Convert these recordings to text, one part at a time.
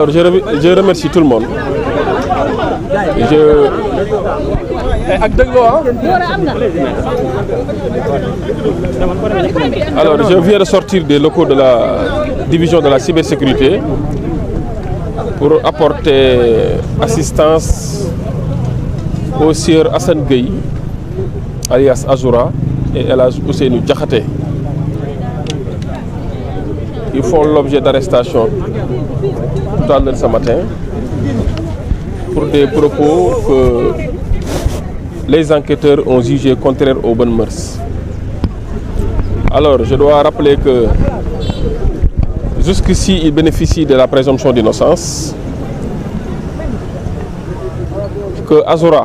Alors, je remercie tout le monde. Alors, je viens de sortir des locaux de la division de la cybersécurité pour apporter assistance au sieur Assane Gueye, alias Azoura, et El Hadj Ousseynou Diakhaté. Ils font l'objet d'arrestation tout à l'heure ce matin pour des propos que les enquêteurs ont jugés contraires aux bonnes mœurs. Alors, je dois rappeler que jusqu'ici, ils bénéficient de la présomption d'innocence, que Azoura,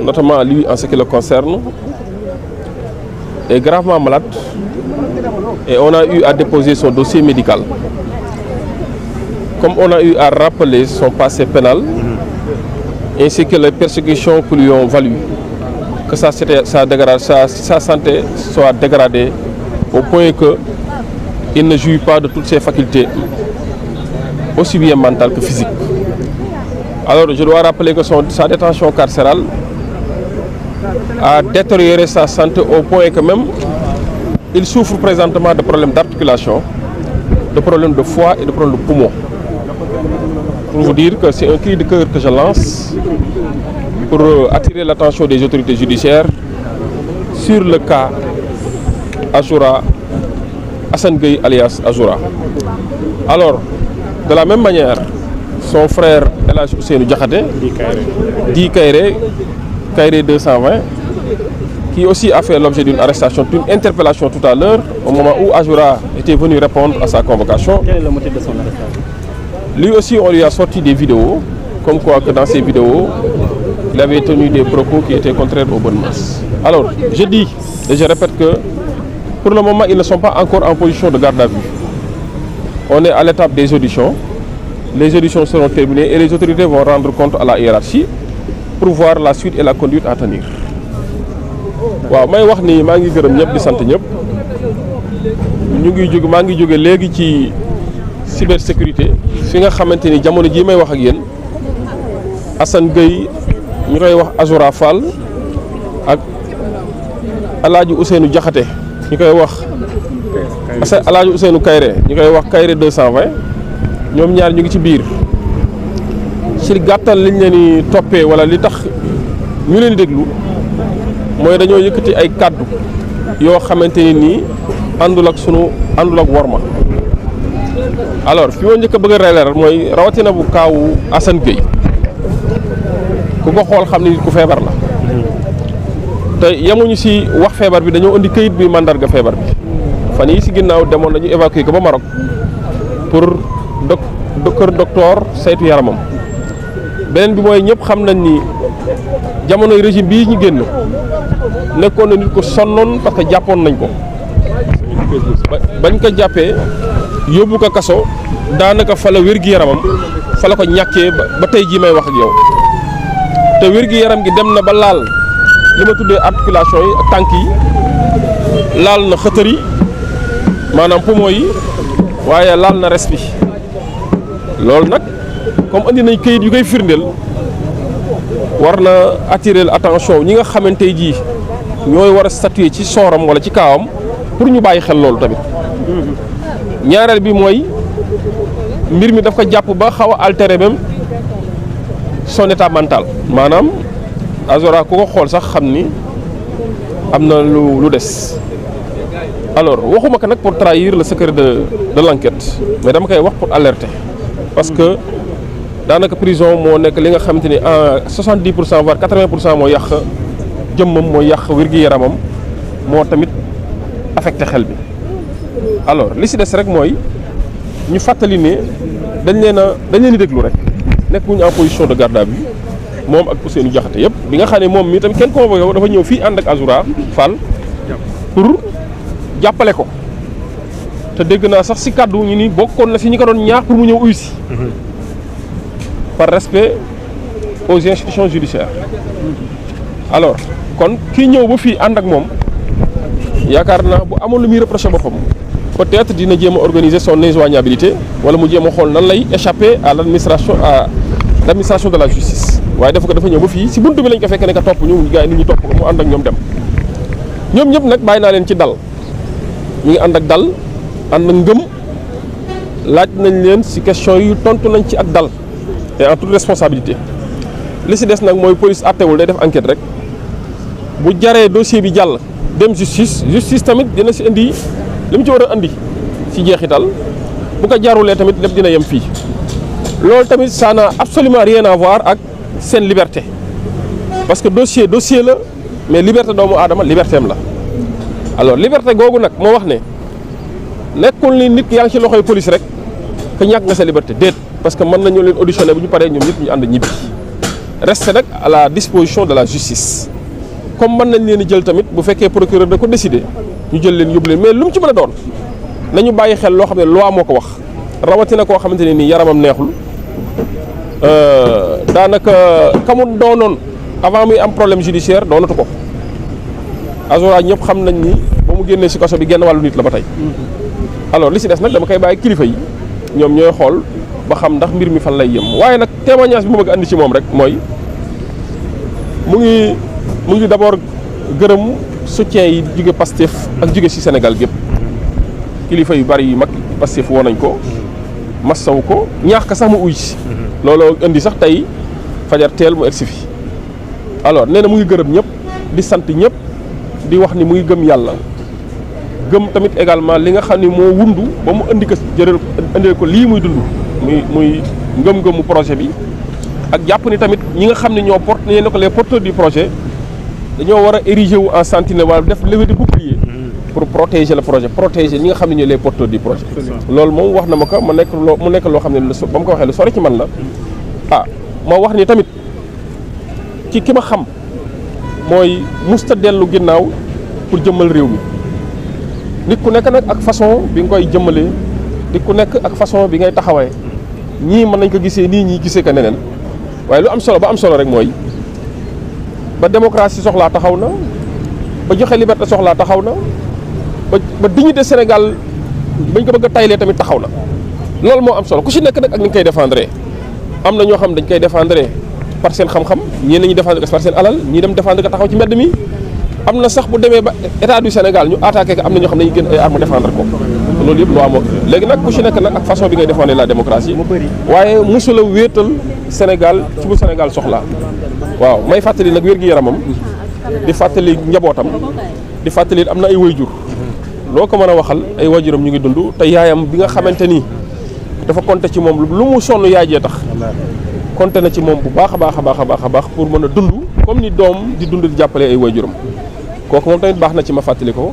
notamment lui en ce qui le concerne, est gravement malade et on a eu à déposer son dossier médical. Comme on a eu à rappeler son passé pénal, ainsi que les persécutions qui lui ont valu que sa santé soit dégradée au point qu'il ne jouit pas de toutes ses facultés, aussi bien mentales que physiques. Alors je dois rappeler que sa détention carcérale a détérioré sa santé au point que même il souffre présentement de problèmes d'articulation, de problèmes de foie et de problèmes de poumon. Pour vous dire que c'est un cri de cœur que je lance pour attirer l'attention des autorités judiciaires sur le cas Azoura, Assane Gueye alias Azoura. Alors, de la même manière, son frère El Hadj Ousseynou Diakhaté, dit Kairé 220, qui aussi a fait l'objet d'une arrestation, d'une interpellation tout à l'heure, au moment où Azoura était venu répondre à sa convocation. Quel est le motif de son arrestation? Lui aussi, on lui a sorti des vidéos, comme quoi que dans ces vidéos, il avait tenu des propos qui étaient contraires aux bonnes mœurs. Alors, je dis et je répète que pour le moment, ils ne sont pas encore en position de garde à vue. On est à l'étape des auditions. Les auditions seront terminées et les autorités vont rendre compte à la hiérarchie pour voir la suite et la conduite à tenir. waaw may wax ni maa ngi gërëm ñëpp di sant ñëpp maa ngi jóge léegi ci cybersécurité fi nga xamante ni jamono jii may wax ak yéen Assane Gueye ñu koy wax Azoura Fall ak El Hadj Ousseynou Diakhaté ñu koy wax El Hadj Ousseynou Kairé ñu koy wax Kairé 220 ñoom ñaar ñu ngi ci biir ci gàttal liñ leen di toppee wala li tax ñu leen di déglu mooy dañoo yëkkati ay kàddu yoo xamante ni nii àndul ak worma. Alors fi ma njëkk a bëgg a leeral mooy rawatina bu kaawu Assane Gueye ku ko xool xam ni ku feebar la te yemuñu ci wax feebar bi dañoo indi këyit bi mandarga feebar bi fan yi ci ginnaaw demoon nañu évacuer ko ba Maroc pour kër docteur saytu yaramam. beneen bi mooy ñëpp xam nañ ni jamonoy régime bii ñu génn nekkoon na nit ko sonnoon parce que jàppoon nañ ko bañ ko jàppee yóbbu ko kaso daanaka fa la wér-gi-yaramam fa la ko ñàkkee ba tey jii may wax ak yow te wér-gi-yaram gi dem na ba laal li ma tuddee articulation yi ak tànk yi laal na xëtër yi maanaam poumon yi waaye laal na res bi loolu nag comme andi nañ këyit yu koy firndeel war na attirer attention ñi nga xamante ji ñooy war a statuer ci sooram wala ci kaawam pour ñu bàyyi xel loolu tamit. ñaareel bi mooy mbir mi daf ko jàpp ba xaw a altérer même son état mental maanaam Azoura ku ko xool sax xam ni am na lu des. alors waxuma ko nag pour trahir le secret de l'enquête mais dama koy wax pour alerter parce que daanaka prison moo nekk li nga xamante ni en 70% voire 80% moo yàq jëmmam moo yàq wér-gi-yaramam moo tamit affecté xel bi. alors li ci des rek mooy ñu fàttali ne dañ leen di déglu rek nekkuñu en position de garde à vue moom ak Ousseynou Diakhaté yëpp bi nga xam ne moom mii tamit kenn convoqué ko dafa ñëw fii ànd ak Azoura Fall pour jàppale ko te dégg naa sax ci kàddu ñu ni bokkoon na ci ñi ko doon ñaax pour mu ñëw uyu si par respect aux institutions judiciaires. alors kon kii ñëw ba fii ànd ak moom yaakaar naa bu amoon lu muy reproché boppam peut-être dina jéem a organiser son injoignabilité wala mu jéem a xool nan lay échapper à l'administration de la justice waaye dafa ñëw ba fii si buntu bi lañ ko fekk ne ka topp ñu gars yi nit ñi topp ko mu ànd ak ñoom dem ñoom ñëpp nag bàyyi naa leen ci dal ñu ngi ànd ak dal ànd ak ngëm laaj nañ leen si question yi tontu nañ ci ak dal et en toute responsabilité li si des nag mooy police àttewul day def enquête rek bu jaree dossier bi jàll dem justice tamit dina si indi li mu ci war a indi ci jeexital bu ko jarulee tamit lépp dina yem fii loolu tamit ça n'a absolument rien à voir ak seen liberté parce que dossier la mais liberté doomu aadama liberté am la alors liberté googu nag moo wax ne nekkul ni nit yaa ngi ci loxoy police rek que ñàkk nga sa liberté déet parce que mën nañu leen auditionné bu ñu paree ñoom ñëpp ñu ànd ñibbi reste nag à la disposition de la justice comme mën nañ leen di jël tamit bu fekkee procureur da ko décider ñu jël leen yóbbu leen mais lu mu ci mën a doon nañu bàyyi xel loo xam ne loi moo ko wax rawatina koo xamante ne nii yaramam neexul daanaka kamu doonoon avant muy am problème judiciaire doonatu ko Azura ñëpp xam nañ ni ba mu génnee ci kaso bi genn wàllu nit la ba tey alors li ci des nag dama koy bàyyi kilifa yi ñoom ñooy xool ba xam ndax mbir mi fan lay yem waaye nag témoignage bi mu bëgg andi ci moom rek mooy mu ngi d'abord gërëm soutien yi jóge Pastef ak jóge ci Sénégal gépp kilifa yu bari yu mag Pastef woo nañ ko massaw ko ñaax ka sax mu uy si looloo indi sax tey fajar teel mu egsi fi alors nee na mu ngi gërëm ñëpp di sant ñëpp di wax ni mu ngi gëm yàlla gëm tamit également li nga xam ni moo wundu ba mu indi ko indil ko lii muy dund muy ngëm-ngëmu projet bi ak jàpp ni tamit ñi nga xam ne ñoo ne ko les porteurs du projet dañoo war a ériger wu en sentinelle wala def levée de bouclier pour protéger le projet protéger ñi nga xam ne ñooy les porteurs du projet. loolu moom wax na ma ko mu nekk loo xam ne ba mu ko waxee lu sori ci man la moo wax ni tamit ci ki ma xam mooy musta dellu ginnaaw pour jëmmal réew mi nit ku nekk nag ak façon bi nga koy jëmmalee nit ku nekk ak façon bi ngay taxawee ñii mën nañ ko gisee nii ñii gisee ko neneen waaye lu am solo ba am solo rek mooy ba démocratie soxlaa taxaw na ba joxe liberté soxlaa taxaw na ba dignité Sénégal bañ ko bëgg a taylee tamit taxaw na loolu moo am solo ku si nekk nag ak ni nga koy défendre am na ñoo xam dañ koy défendre par seen xam-xam ñii nañu défendre ko par seen alal ñii dem défendre ko taxaw ci mbedd mi am na sax bu demee ba état du Sénégal ñu attaqué ko am na ñoo xam ne dañuy gën ay armes défendre ko loolu yëpp loo moo léegi nag ku si nekk nag ak façon bi ngay défendre la démocratie waaye mosula wéetal Sénégal ci bu Sénégal soxlaa waaw may fàttali nag wér-gi-yaramam di fàttali njabootam di fàttali am na ay wayjur loo ko mën a waxal ay waajuram ñu ngi dund te yaayam bi nga xamante ni dafa compter ci moom lu mu sonn yaay jee tax compter na ci moom bu baax a baax a baax a baax a baax pour mën a dund comme ni doom di dund di jàppale ay waajuram kooku moom tamit baax na ci ma fàttali ko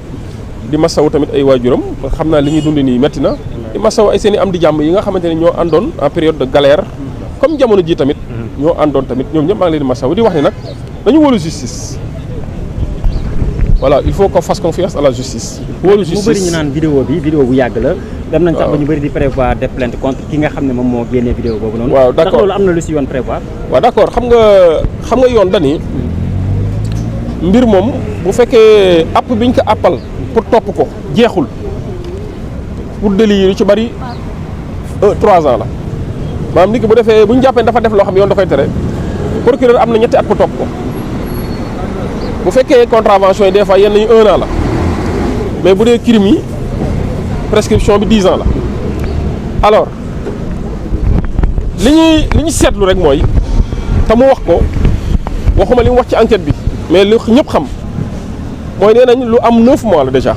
di masawu tamit ay waajuram xam naa li ñuy dund nii métti na di masawu ay seen i am di jàmm yi nga xamante ni ñoo àndoon en période de galère comme jamono ji tamit ñoo àndoon tamit ñoom ñëpp maa ngi leen di masawu di wax ni nag dañu wóolu justice voilà il faut qu'on fasse confiance à la justice. wóolu justice mu bëri ñu naan vidéo bu yàgg la. dem nañ sax ba ñu bëri di prévoir des plaintes contre ki nga xam ne moom moo génnee vidéo boobu noonu. waaw d'accord ndax loolu am na lu si yoon prévoir. waaw d'accord xam nga yoon dani mbir moom bu fekkee app biñ ko appal pour topp ko jeexul pour délit yi lu ci bëri 3 ans la maanaam nit ki bu defee bu ñu jàppee dafa def loo xam ne yoon da koy tere procureur am na ñetti at pour topp ko. bu fekkee contravention yi des fois yenn ñu 1 an la mais bu dee crime yi prescription bi 10 ans la alors li ñu seetlu rek mooy te mu wax ko waxuma li mu wax ci enquête bi mais lu ñëpp xam mooy nee nañ lu am 9 mois la déjà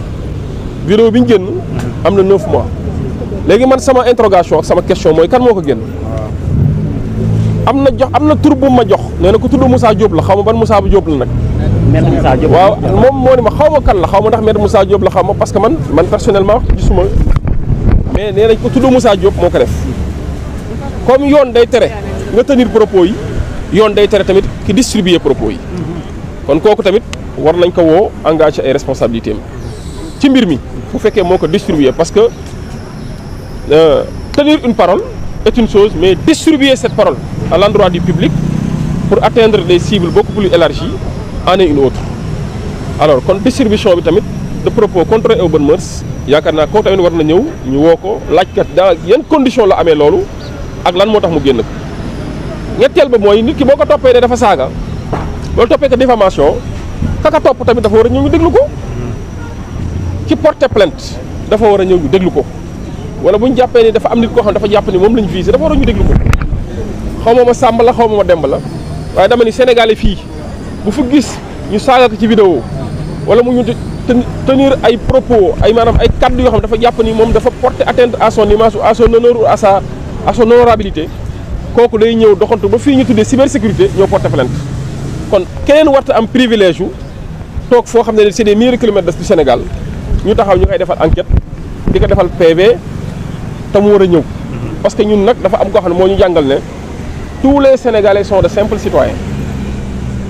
vidéo bi ñu génn am na 9 mois léegi man sama interrogation ak sama question mooy kan moo ko génn am na tur bu ma jox nee na ko tudd Moussa Diop la xaw ma ban Moussa bu Diop la nag. Maître Moussa Diop waaw moom moo ni ma xaw ma kan la xaw ma ndax Maître Moussa Diop la xaw ma parce que man personnellement gisuma mais nee nañ ko tudd Moussa Diop moo ko def comme yoon day tere nga tenir propos yi yoon day tere tamit ki distribuer propos yi kon kooku tamit war nañ ko woo engagé ay responsabilités am ci mbir mi bu fekkee moo ko distribuer parce que tenir une parole est une chose mais distribuer cette parole à l'endroit du public pour atteindre des cibles beaucoup plus élargies en est une autre alors kon distribution bi tamit de propos contraires aux bonnes mœurs yaakaar naa koo tamit war na ñëw ñu woo ko laaj kat dans yan condition la amee loolu ak lan moo tax mu génn ko ñetteel ba mooy nit ki boo ko toppee ne dafa saaga loolu toppee ko diffamation kaka topp tamit dafa war a ñëw ñu déglu ko ci porter plainte dafa war a ñëw ñu déglu ko wala bu ñu jàppee ni dafa am nit koo xam dafa jàpp ni moom lañu visé dafa war a ñu déglu ko xaw ma Samba la xaw ma Demba la waaye dama ni Sénégalais fii bu fa gis ñu saaga ko ci vidéo wala mu ñu tenir ay propos ay maanaam ay kaddu yoo xam dafa jàpp ni moom dafa porter atteinte à son image ou à son honneur ou à son honorabilité kooku day ñëw doxantu ba fii ñu tuddee cybersécurité ñoo porter plainte kon keneen warta am privilège yu toog foo xam ne c'est des milliers de kilomètres du Sénégal ñu taxaw ñu koy defal enquête di ko defal PV te mu war a ñëw parce que ñun nag dafa am koo xam ne moo ñu jàngal ne tous les Sénégalais sont de simples citoyens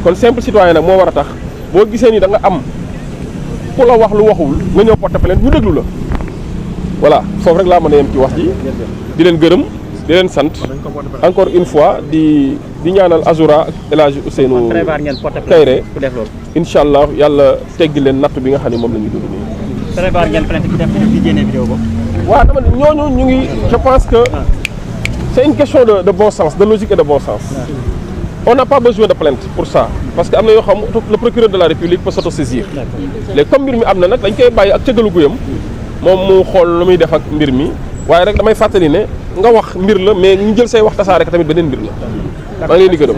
kon simple citoyen nag moo war a tax boo gisee ni da nga am ku la wax lu waxul nga ñëw porter plainte ñu déglu la voilà foofu rek laa mën a yem ci wax ji di leen gërëm di leen sant encore une fois di ñaanal Azoura ak El Hadj Ousseynou Kayre incha allah yàlla teggi leen natt bi nga xam ne moom la ñu dund nii. prévoir ngeen plainte bi def di génne vidéo boobu. waaw dama ne ñooñu ñu ngi je pense que c'est une question de bon sens de logique et de bon sens. On n'a pas besoin de plainte pour ça parce que am na yoo xam le procureur de la République peut s'autosaisir. léegi comme mbir mi am na nag dañ koy bàyyi ak cëggalu guyam moom mu xool lu muy def ak mbir mi waaye rek damay fàttali ne nga wax mbir la mais ñu jël say wax tasaare ko tamit beneen mbir la. maa ngi leen di gërëm.